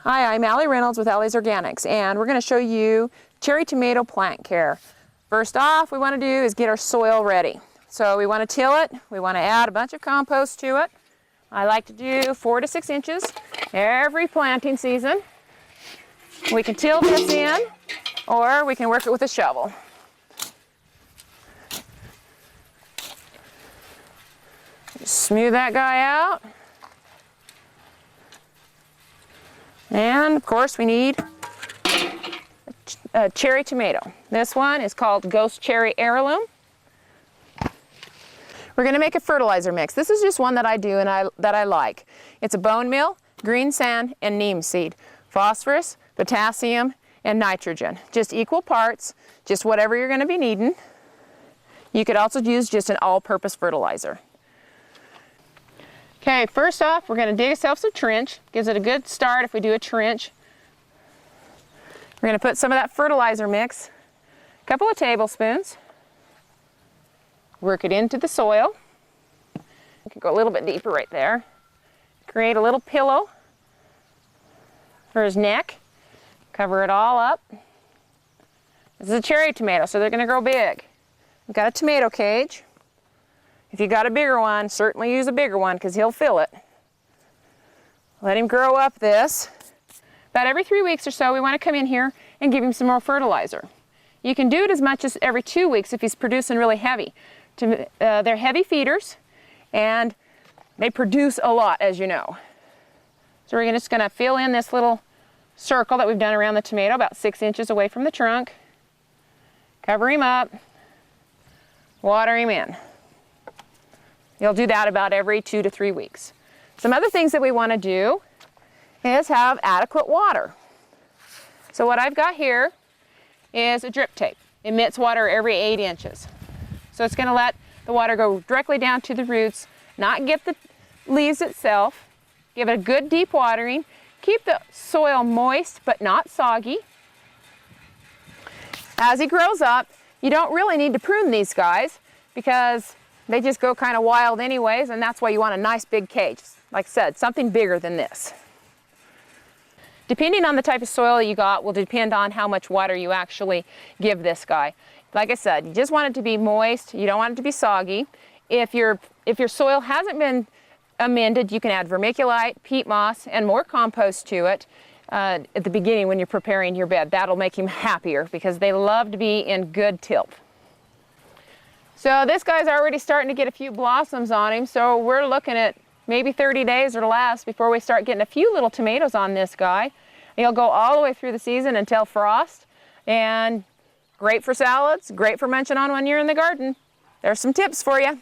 Hi, I'm Allie Reynolds with Allie's Organics, and we're going to show you cherry tomato plant care. First off, we want to do is get our soil ready. So we want to till it, we want to add a bunch of compost to it. I like to do 4 to 6 inches every planting season. We can till this in, or we can work it with a shovel. Just smooth that guy out. And of course we need a cherry tomato. This one is called Ghost Cherry Heirloom. We're going to make a fertilizer mix. This is just one that I do and that I like. It's a bone meal, green sand, and neem seed. Phosphorus, potassium, and nitrogen. Just equal parts, just whatever you're going to be needing. You could also use just an all-purpose fertilizer. Okay, first off, we're going to dig ourselves a trench. Gives it a good start if we do a trench. We're going to put some of that fertilizer mix, a couple of tablespoons. Work it into the soil. We can go a little bit deeper right there. Create a little pillow for his neck. Cover it all up. This is a cherry tomato, so they're going to grow big. We've got a tomato cage. If you got a bigger one, certainly use a bigger one because he'll fill it. Let him grow up this. About every 3 weeks or so, we want to come in here and give him some more fertilizer. You can do it as much as every 2 weeks if he's producing really heavy. They're heavy feeders and they produce a lot, as you know. So we're just going to fill in this little circle that we've done around the tomato, about 6 inches away from the trunk. Cover him up, water him in. You'll do that about every 2 to 3 weeks. Some other things that we want to do is have adequate water. So what I've got here is a drip tape. It emits water every 8 inches. So it's going to let the water go directly down to the roots, not get the leaves itself. Give it a good deep watering. Keep the soil moist but not soggy. As he grows up, you don't really need to prune these guys because they just go kind of wild anyways, and that's why you want a nice big cage. Like I said, something bigger than this. Depending on the type of soil you got will depend on how much water you actually give this guy. Like I said, you just want it to be moist. You don't want it to be soggy. If your soil hasn't been amended, you can add vermiculite, peat moss, and more compost to it at the beginning when you're preparing your bed. That'll make him happier because they love to be in good tilth. So this guy's already starting to get a few blossoms on him, so we're looking at maybe 30 days or less before we start getting a few little tomatoes on this guy. He'll go all the way through the season until frost, and great for salads, great for munching on when you're in the garden. There's some tips for you.